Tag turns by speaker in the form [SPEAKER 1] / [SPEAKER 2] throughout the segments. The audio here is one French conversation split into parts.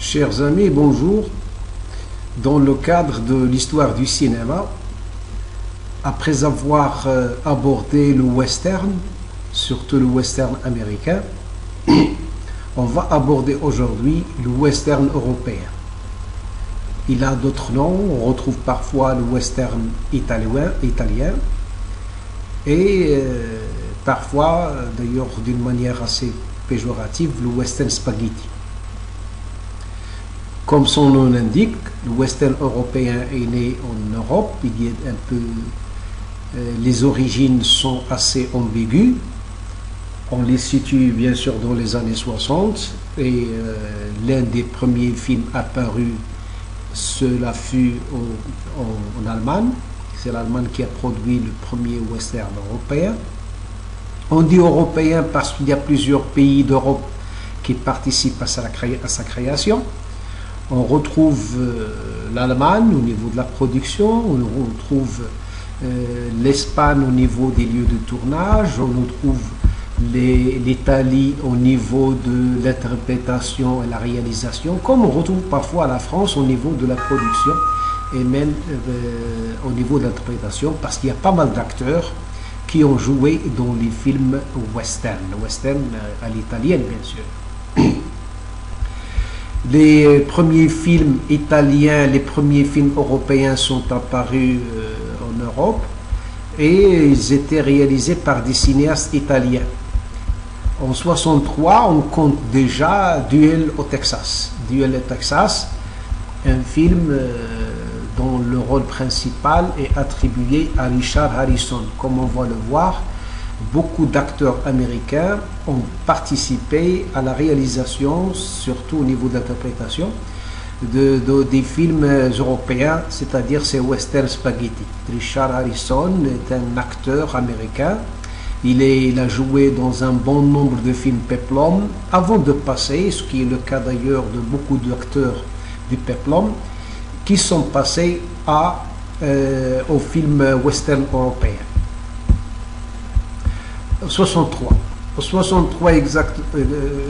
[SPEAKER 1] Chers amis, bonjour. Dans le cadre de l'histoire du cinéma, après avoir abordé le western, surtout le western américain, on va aborder aujourd'hui le western européen. Il a d'autres noms, on retrouve parfois le western italien et parfois, d'ailleurs d'une manière assez péjorative, le western spaghetti. Comme son nom l'indique, le western européen est né en Europe. Il y a un peu, les origines sont assez ambiguës. On les situe bien sûr dans les années 60 et l'un des premiers films apparus, cela fut en Allemagne. C'est l'Allemagne qui a produit le premier western européen. On dit européen parce qu'il y a plusieurs pays d'Europe qui participent à sa création. On retrouve l'Allemagne au niveau de la production, on retrouve l'Espagne au niveau des lieux de tournage, on retrouve l'Italie au niveau de l'interprétation et la réalisation, comme on retrouve parfois la France au niveau de la production et même au niveau de l'interprétation, parce qu'il y a pas mal d'acteurs qui ont joué dans les films western, le western à l'italienne bien sûr. Les premiers films italiens, les premiers films européens sont apparus en Europe et ils étaient réalisés par des cinéastes italiens. En 1963, on compte déjà Duel au Texas. Duel au Texas, un film dont le rôle principal est attribué à Richard Harrison. Comme on va le voir, beaucoup d'acteurs américains ont participé à la réalisation, surtout au niveau de l'interprétation, des films européens, c'est-à-dire ces western spaghetti. Richard Harrison est un acteur américain. Il a joué dans un bon nombre de films peplum avant de passer, ce qui est le cas d'ailleurs de beaucoup d'acteurs du peplum, qui sont passés au film western européen. 63. Au 63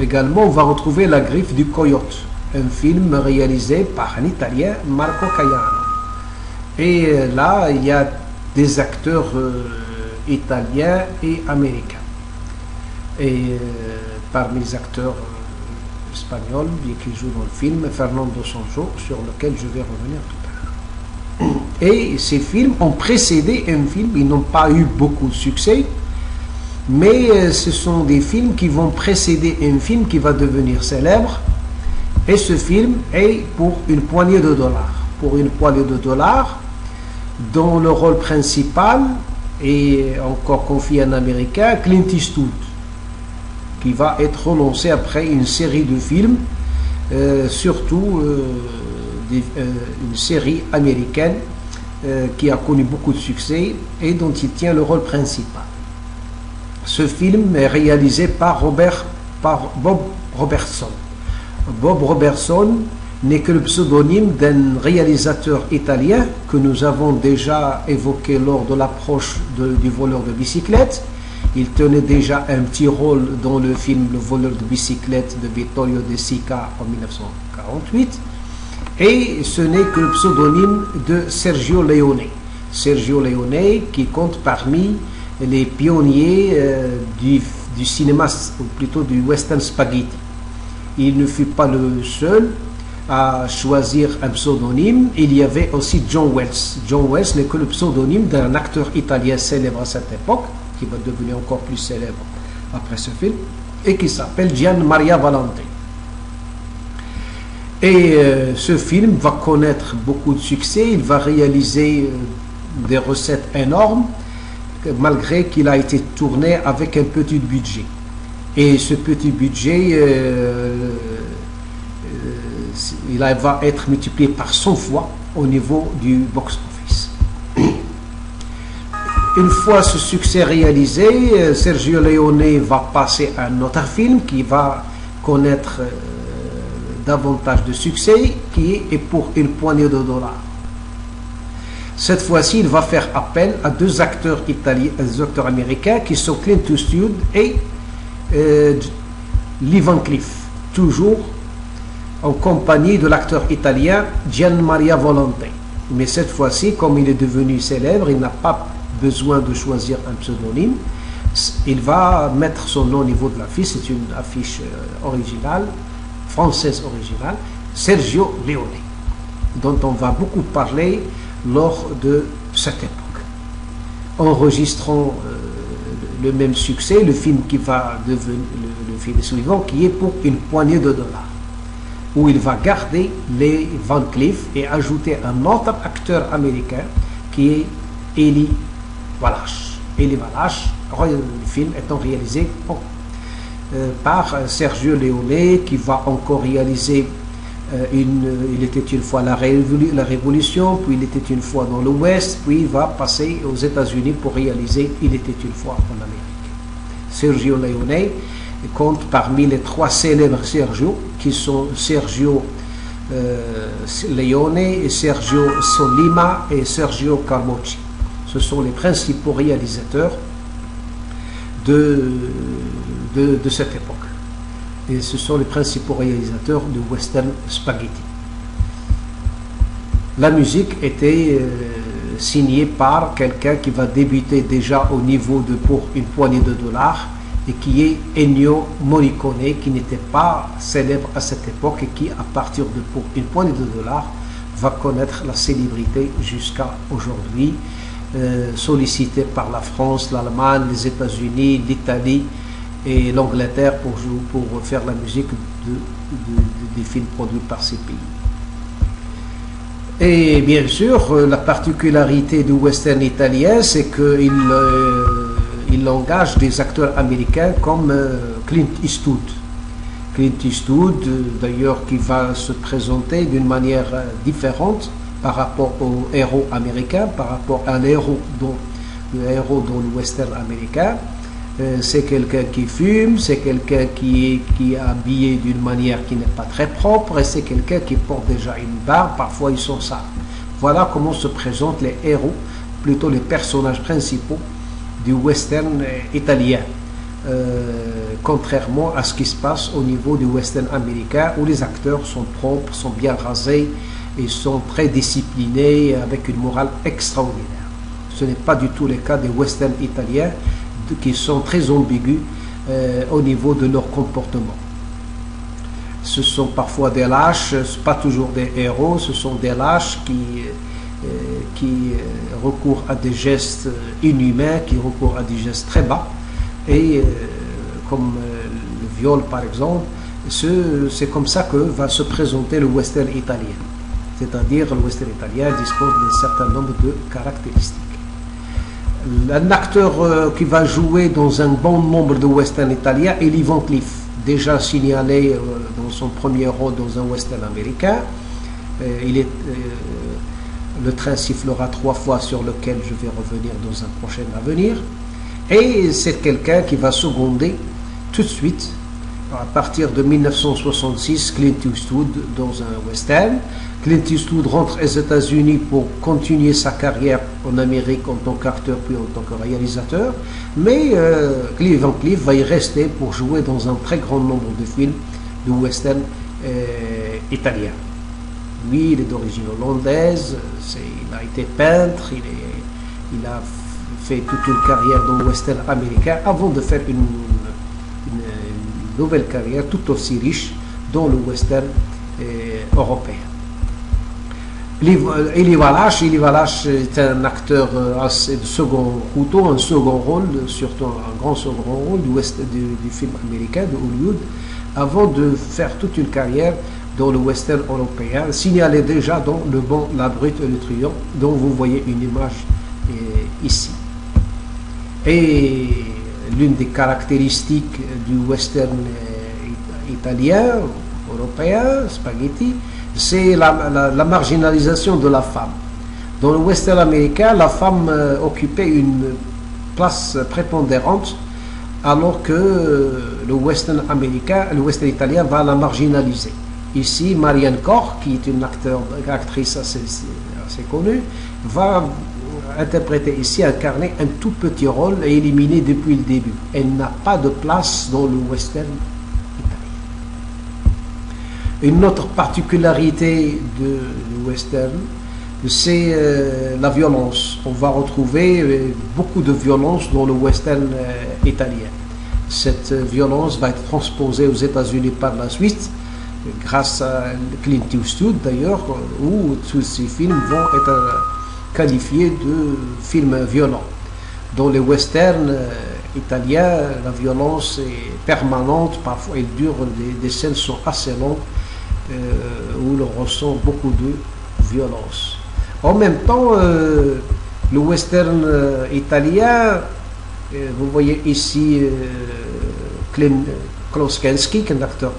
[SPEAKER 1] également, on va retrouver La Griffe du Coyote, un film réalisé par un Italien, Marco Caiano. Et là, il y a des acteurs italiens et américains. Et parmi les acteurs espagnols qui jouent dans le film, Fernando Sancho, sur lequel je vais revenir tout à l'heure. Et ces films ont précédé un film, ils n'ont pas eu beaucoup de succès, mais ce sont des films qui vont précéder un film qui va devenir célèbre. Et ce film est pour une poignée de dollars. Pour une poignée de dollars, dont le rôle principal est encore confié à un Américain, Clint Eastwood, qui va être relancé après une série de films, surtout une série américaine qui a connu beaucoup de succès et dont il tient le rôle principal. Ce film est réalisé par Bob Robertson. Bob Robertson n'est que le pseudonyme d'un réalisateur italien que nous avons déjà évoqué lors de l'approche du voleur de bicyclette. Il tenait déjà un petit rôle dans le film Le voleur de bicyclette de Vittorio De Sica en 1948. Et ce n'est que le pseudonyme de Sergio Leone. Sergio Leone qui compte parmi les pionniers du cinéma, ou plutôt du western spaghetti. Il ne fut pas le seul à choisir un pseudonyme. Il y avait aussi John Wells. John Wells n'est que le pseudonyme d'un acteur italien célèbre à cette époque, qui va devenir encore plus célèbre après ce film, et qui s'appelle Gian Maria Valente. Et ce film va connaître beaucoup de succès. Il va réaliser des recettes énormes, malgré qu'il a été tourné avec un petit budget. Et ce petit budget, il va être multiplié par 100 fois au niveau du box-office. Une fois ce succès réalisé, Sergio Leone va passer à un autre film qui va connaître davantage de succès, qui est pour une poignée de dollars. Cette fois-ci, il va faire appel à deux acteurs italiens, deux acteurs américains qui sont Clint Eastwood et Lee Van Cleef, toujours en compagnie de l'acteur italien Gian Maria Volonté. Mais cette fois-ci, comme il est devenu célèbre, il n'a pas besoin de choisir un pseudonyme. Il va mettre son nom au niveau de l'affiche. C'est une affiche originale, française originale, Sergio Leone, dont on va beaucoup parler lors de cette époque. Enregistrant le même succès, le film qui va devenir le film suivant, qui est Pour une poignée de dollars, où il va garder les Van Cleef et ajouter un autre acteur américain qui est Eli Wallach. Eli Wallach, le film étant réalisé par Sergio Leone, qui va encore réaliser Il était une fois la Révolution, puis Il était une fois dans l'Ouest, puis il va passer aux États-Unis pour réaliser Il était une fois en Amérique. Sergio Leone compte parmi les 3 célèbres Sergio, qui sont Sergio Leone, et Sergio Solima et Sergio Carmocci. Ce sont les principaux réalisateurs de cette époque. Et ce sont les principaux réalisateurs du western spaghetti. La musique était signée par quelqu'un qui va débuter déjà au niveau de Pour une poignée de dollars, et qui est Ennio Morricone, qui n'était pas célèbre à cette époque et qui, à partir de Pour une poignée de dollars, va connaître la célébrité jusqu'à aujourd'hui, sollicité par la France, l'Allemagne, les États-Unis, l'Italie et l'Angleterre pour faire la musique des films produits par ces pays. Et bien sûr, la particularité du western italien, c'est qu'il engage des acteurs américains comme Clint Eastwood. Clint Eastwood, d'ailleurs, qui va se présenter d'une manière différente par rapport aux héros américains, par rapport à l'héros dans le western américain. C'est quelqu'un qui fume, c'est quelqu'un qui est habillé d'une manière qui n'est pas très propre, et c'est quelqu'un qui porte déjà une barbe, parfois ils sont sales. Voilà comment se présentent les héros, plutôt les personnages principaux du western italien, contrairement à ce qui se passe au niveau du western américain, où les acteurs sont propres, sont bien rasés et sont très disciplinés, avec une morale extraordinaire. Ce n'est pas du tout le cas des westerns italiens, qui sont très ambigus au niveau de leur comportement. Ce sont parfois des lâches, pas toujours des héros, ce sont des lâches qui recourent à des gestes inhumains, qui recourent à des gestes très bas, et comme le viol par exemple. C'est comme ça que va se présenter le western italien. C'est-à-dire le western italien dispose d'un certain nombre de caractéristiques. Un acteur qui va jouer dans un bon nombre de westerns italiens est Lee Van Cleef, déjà signalé dans son premier rôle dans un western américain. Le train sifflera 3 fois, sur lequel je vais revenir dans un prochain avenir. Et c'est quelqu'un qui va seconder tout de suite, à partir de 1966, Clint Eastwood dans un western. Clint Eastwood rentre aux États-Unis pour continuer sa carrière en Amérique en tant qu'acteur puis en tant que réalisateur, mais Lee Van Cleef va y rester pour jouer dans un très grand nombre de films de western italien. Lui, il est d'origine hollandaise, il a été peintre, il a fait toute une carrière dans le western américain avant de faire une nouvelle carrière tout aussi riche dans le western européen. Eli Wallach est un acteur de second couteau, un second rôle, surtout un grand second rôle du film américain, de Hollywood, avant de faire toute une carrière dans le western européen, signalé déjà dans Le Bon, la Brute et le Truand, dont vous voyez une image ici. Et l'une des caractéristiques du western italien, européen, spaghetti, c'est la marginalisation de la femme. Dans le western américain, la femme occupait une place prépondérante, alors que le western italien va la marginaliser. Ici, Marianne Koch, qui est une actrice assez connue, va interpréter ici, incarner un tout petit rôle et éliminée depuis le début. Elle n'a pas de place dans le western italien. Une autre particularité du western, c'est la violence. On va retrouver beaucoup de violence dans le western italien. Cette violence va être transposée aux États-Unis par la suite, grâce à Clint Eastwood d'ailleurs, où tous ces films vont être qualifiés de films violents. Dans les westerns italiens, la violence est permanente, parfois elle dure, des scènes sont assez longues, où l'on ressent beaucoup de violence. En même temps, le western italien, vous voyez ici Klaus Kinski, qui est un acteur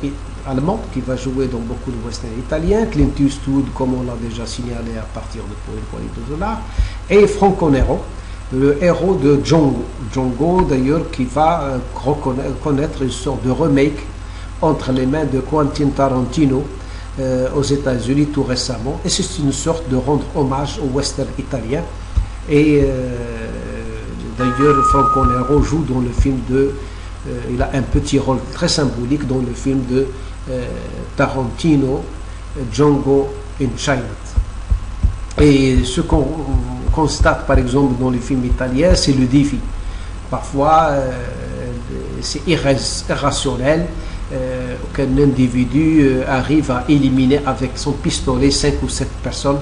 [SPEAKER 1] allemand qui va jouer dans beaucoup de westerns italiens, Clint Eastwood, comme on l'a déjà signalé à partir de Pour une poignée de dollars, et Franco Nero, le héros de Django. Django, d'ailleurs, qui va connaître une sorte de remake entre les mains de Quentin Tarantino aux États-Unis tout récemment. Et c'est une sorte de rendre hommage au western italien. Et d'ailleurs, Franco Nero joue dans le film il a un petit rôle très symbolique dans le film de Tarantino, Django Unchained. Et ce qu'on constate par exemple dans les films italiens, c'est le défi. Parfois, c'est irrationnel qu'un individu arrive à éliminer avec son pistolet 5 ou 7 personnes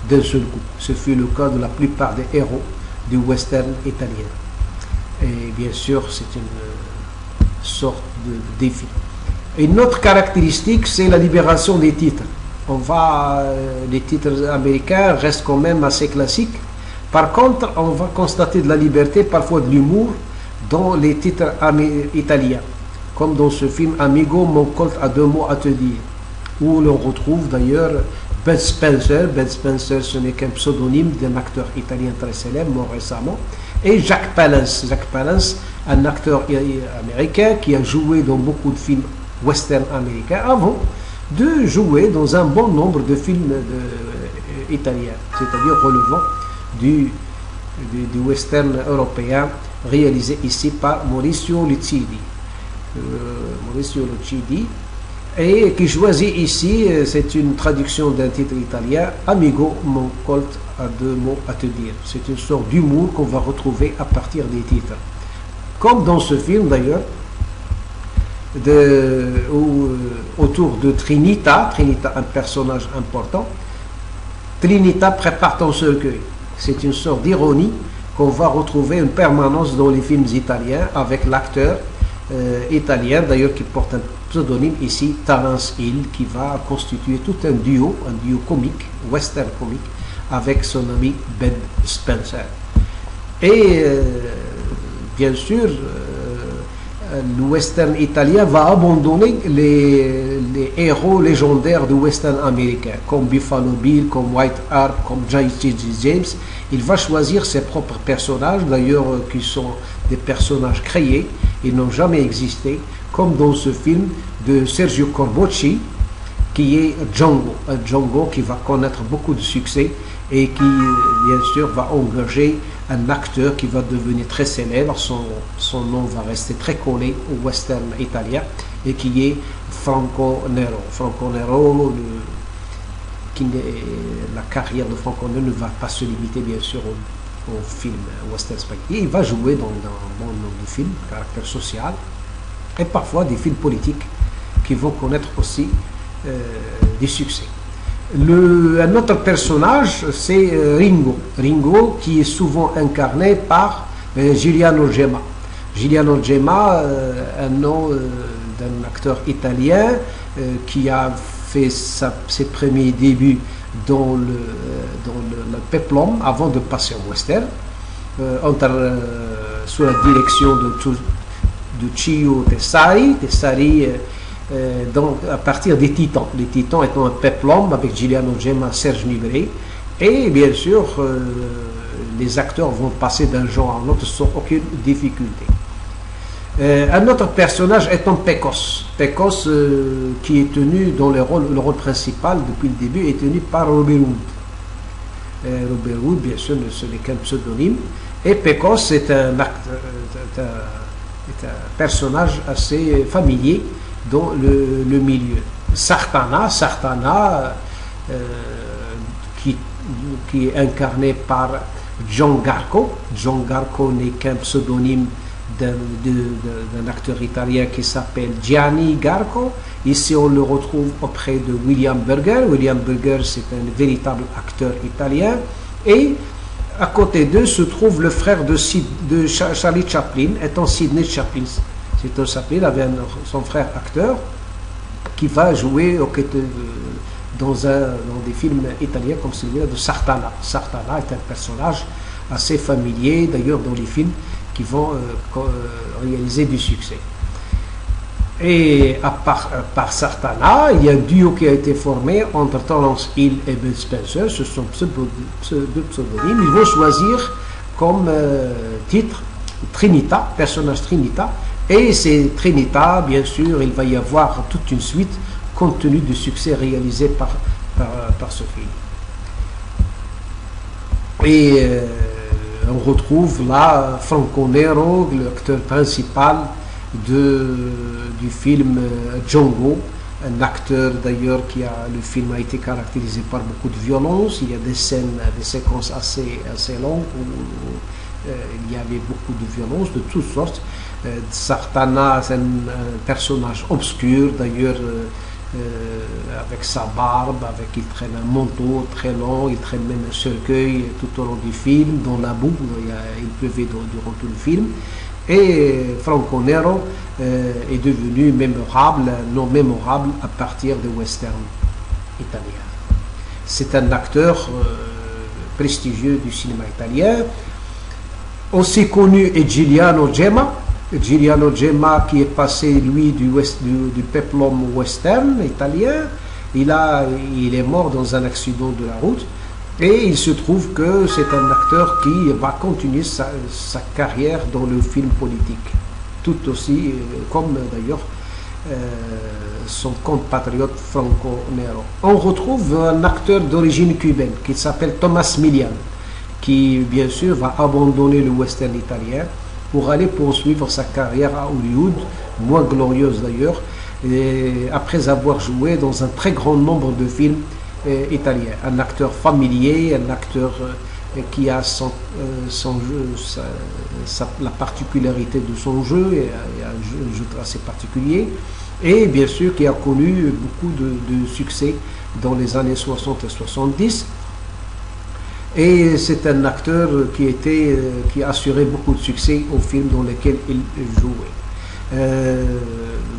[SPEAKER 1] d'un seul coup. Ce fut le cas de la plupart des héros du western italien. Et bien sûr, c'est une sorte de défi. Une autre caractéristique, c'est la libération des titres. Les titres américains restent quand même assez classiques. Par contre, on va constater de la liberté, parfois de l'humour, dans les titres italiens. Comme dans ce film Amigo, mon Colt a 2 mots à te dire, où l'on retrouve d'ailleurs Bud Spencer. Bud Spencer, ce n'est qu'un pseudonyme d'un acteur italien très célèbre, mort récemment, et Jack Palance. Jack Palance, un acteur américain qui a joué dans beaucoup de films western américains avant de jouer dans un bon nombre de films italiens, c'est-à-dire relevant du western européen réalisé ici par Maurizio Lucidi. Et qui choisit ici, c'est une traduction d'un titre italien, Amigo, mon Colt a 2 mots à te dire. C'est une sorte d'humour qu'on va retrouver à partir des titres. Comme dans ce film d'ailleurs, autour de Trinita, un personnage important, Trinita prépare ton cercueil. C'est une sorte d'ironie qu'on va retrouver en permanence dans les films italiens avec l'acteur italien d'ailleurs qui porte un pseudonyme ici, Terence Hill, qui va constituer tout un duo comique, western comique, avec son ami Bud Spencer. Et bien sûr, le western italien va abandonner les héros légendaires du western américain, comme Buffalo Bill, comme White Hart, comme J.J. James. Il va choisir ses propres personnages, d'ailleurs, qui sont des personnages créés, ils n'ont jamais existé, comme dans ce film de Sergio Corbucci, qui est Django. Un Django qui va connaître beaucoup de succès et qui, bien sûr, va engager un acteur qui va devenir très célèbre. Son nom va rester très collé au western italien et qui est Franco Nero. Franco Nero, la carrière de Franco Nero ne va pas se limiter, bien sûr, au film western spaghetti. Il va jouer dans un bon nombre de films, caractère social, et parfois des films politiques qui vont connaître aussi des succès. Un autre personnage, c'est Ringo. Ringo, qui est souvent incarné par Giuliano Gemma. Giuliano Gemma, un nom d'un acteur italien qui a fait ses premiers débuts dans le peplum avant de passer au western, sous la direction de Cio Tessari. Donc à partir des Titans. Les Titans étant un peplum avec Giuliano Gemma, Serge Nibret, et bien sûr les acteurs vont passer d'un genre à l'autre sans aucune difficulté. Un autre personnage étant Pecos. Pecos qui est tenu dans le rôle principal depuis le début est tenu par Robert Wood. Robert Wood, bien sûr, ce n'est qu'un pseudonyme. Et Pecos est un personnage assez familier dans le milieu. Sartana qui est incarné par John Garco. John Garco n'est qu'un pseudonyme d'un acteur italien qui s'appelle Gianni Garco. Ici, on le retrouve auprès de William Burger. William Burger, c'est un véritable acteur italien. Et à côté d'eux se trouve le frère de Charlie Chaplin, étant Sidney Chaplin. Sidney Chaplin avait son frère acteur qui va jouer dans des films italiens comme celui-là de Sartana. Sartana est un personnage assez familier, d'ailleurs, dans les films qui vont réaliser du succès. Et par Sartana, il y a un duo qui a été formé entre Terence Hill et Bud Spencer. Ce sont deux pseudonymes. Ils vont choisir comme titre Trinita, personnage Trinita. Et c'est Trinita, bien sûr, il va y avoir toute une suite compte tenu du succès réalisé par ce film. Et on retrouve là Franco Nero, l'acteur principal du film Django, un acteur d'ailleurs le film a été caractérisé par beaucoup de violence. Il y a des séquences assez longues où il y avait beaucoup de violence de toutes sortes. Sartana, c'est un personnage obscur d'ailleurs, avec sa barbe, il traîne un manteau très long, il traîne même un cercueil tout au long du film, dans la boue, il pleuvait durant tout le film. Et Franco Nero est devenu non mémorable à partir des westerns italiens. C'est un acteur prestigieux du cinéma italien. Aussi connu est Giuliano Gemma. Giuliano Gemma qui est passé, lui, du peplum western italien. Il est mort dans un accident de la route. Et il se trouve que c'est un acteur qui va continuer sa carrière dans le film politique. Tout aussi, comme d'ailleurs son compatriote Franco Nero. On retrouve un acteur d'origine cubaine qui s'appelle Thomas Milian, qui bien sûr va abandonner le western italien pour aller poursuivre sa carrière à Hollywood, moins glorieuse d'ailleurs, après avoir joué dans un très grand nombre de films italiens. Un acteur familier, un acteur qui a la particularité de son jeu, et un jeu assez particulier, et bien sûr qui a connu beaucoup de succès dans les années 60 et 70. Et c'est un acteur qui assurait beaucoup de succès aux films dans lesquels il jouait.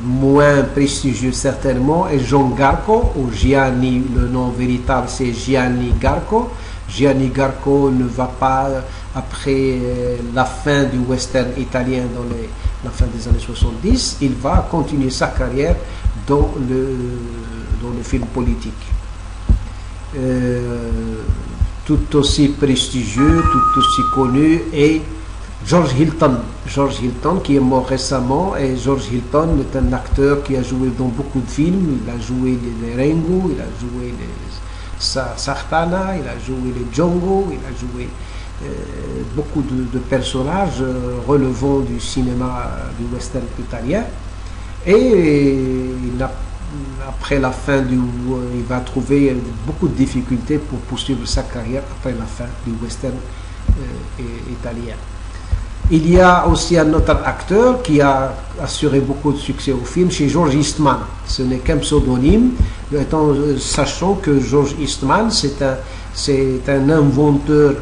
[SPEAKER 1] Moins prestigieux certainement est John Garco, ou Gianni, le nom véritable c'est Gianni Garco. Gianni Garco ne va pas, après la fin du western italien la fin des années 70, il va continuer sa carrière dans le film politique. Tout aussi prestigieux, tout aussi connu est George Hilton. George Hilton qui est mort récemment, et George Hilton est un acteur qui a joué dans beaucoup de films. Il a joué les Rengo, il a joué les Sartana, il a joué les Django, il a joué beaucoup de personnages relevant du cinéma du western italien. Et après la fin il va trouver beaucoup de difficultés pour poursuivre sa carrière après la fin du western italien. Il y a aussi un autre acteur qui a assuré beaucoup de succès au film, chez George Eastman. Ce n'est qu'un pseudonyme, sachant que George Eastman, c'est un inventeur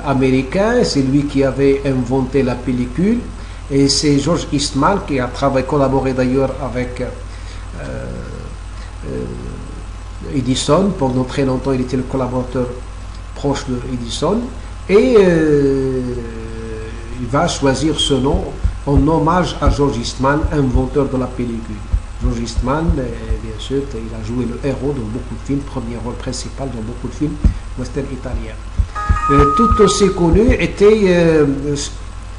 [SPEAKER 1] américain, c'est lui qui avait inventé la pellicule, et c'est George Eastman qui a collaboré d'ailleurs avec Edison. Pendant très longtemps, il était le collaborateur proche de Edison, et il va choisir ce nom en hommage à George Eastman, inventeur de la pellicule. George Eastman, bien sûr, il a joué le héros dans beaucoup de films, premier rôle principal dans beaucoup de films western italiens. Tout aussi connu était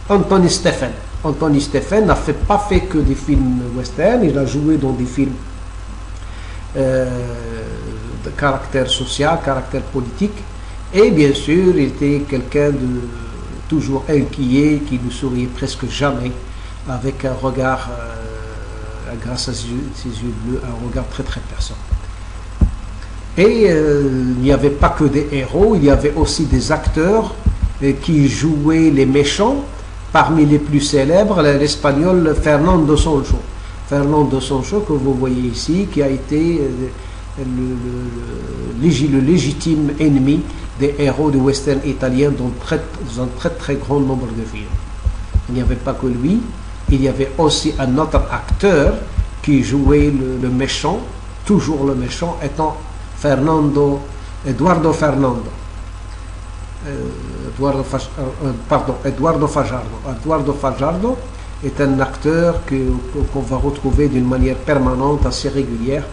[SPEAKER 1] Anthony Stephen. Anthony Stephen n'a pas fait que des films western, il a joué dans des films de caractère social, caractère politique, et bien sûr, il était quelqu'un de toujours inquiet, qui ne souriait presque jamais, avec un regard, un grâce à ses yeux bleus, un regard très très perçant. Et il n'y avait pas que des héros, il y avait aussi des acteurs qui jouaient les méchants. Parmi les plus célèbres, l'espagnol Fernando Sancho. Fernando Sancho, que vous voyez ici, qui a été le légitime ennemi des héros du western italien dans un très très grand nombre de films. Il n'y avait pas que lui, il y avait aussi un autre acteur qui jouait le méchant, toujours le méchant, étant Eduardo Fajardo. Eduardo Fajardo est un acteur qu'on va retrouver d'une manière permanente, assez régulière,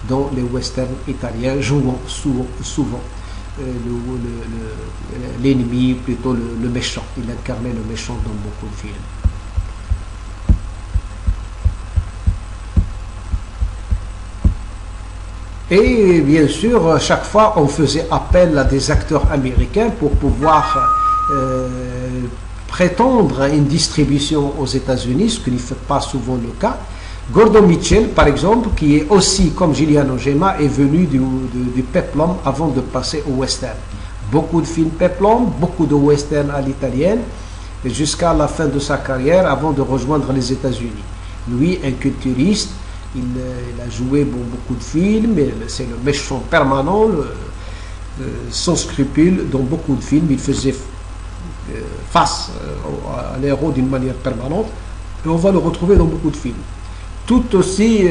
[SPEAKER 1] dans les westerns italiens, jouant souvent l'ennemi, plutôt le méchant. Il incarnait le méchant dans beaucoup de films. Et bien sûr, chaque fois, on faisait appel à des acteurs américains pour pouvoir prétendre à une distribution aux États-Unis, ce qui n'est pas souvent le cas. Gordon Mitchell, par exemple, qui est aussi, comme Giuliano Gemma, est venu du peplum avant de passer au western. Beaucoup de films peplum, beaucoup de western à l'italienne, jusqu'à la fin de sa carrière, avant de rejoindre les États-Unis. Lui, un culturiste, il a joué beaucoup de films, c'est le méchant permanent, sans scrupule, dans beaucoup de films. Il faisait face à l'héros d'une manière permanente, et on va le retrouver dans beaucoup de films. Tout aussi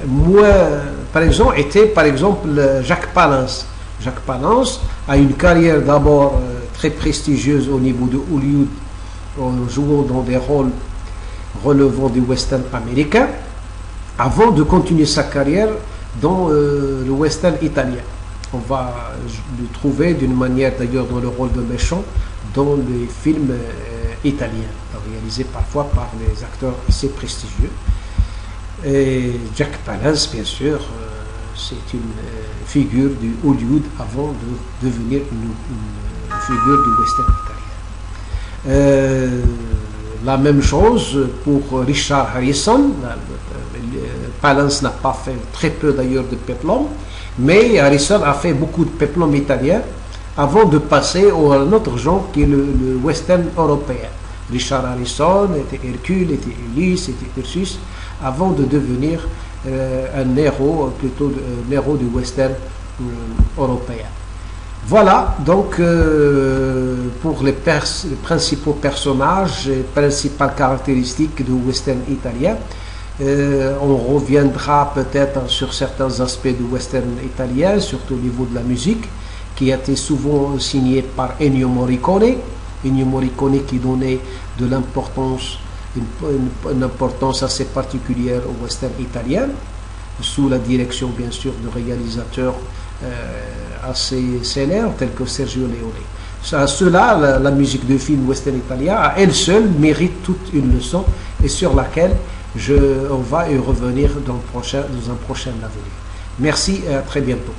[SPEAKER 1] moins présent était par exemple Jacques Palance. Jacques Palance a une carrière d'abord très prestigieuse au niveau de Hollywood, en jouant dans des rôles relevant du western américain, avant de continuer sa carrière dans le western italien. On va le trouver d'une manière d'ailleurs dans le rôle de méchant dans les films italiens, réalisés parfois par des acteurs assez prestigieux. Et Jack Palance, bien sûr, c'est une figure du Hollywood avant de devenir une figure du western italien. La même chose pour Richard Harrison. Palance n'a pas fait très peu d'ailleurs de peplum, mais Harrison a fait beaucoup de peplum italien avant de passer à un autre genre qui est le western européen. Richard Harrison était Hercule, était Ulysse, était Ursus, avant de devenir un héros, plutôt un héros du western européen. Voilà donc pour les principaux personnages et principales caractéristiques du western italien. On reviendra peut-être sur certains aspects du western italien, surtout au niveau de la musique, qui a été souvent signée par Ennio Morricone. Ennio Morricone qui donnait de l'importance, une importance assez particulière au western italien, sous la direction bien sûr de réalisateurs assez célèbres tels que Sergio Leone. Cela, la musique de film western italien, à elle seule, mérite toute une leçon et sur laquelle on va y revenir dans un prochain avenir. Merci et à très bientôt.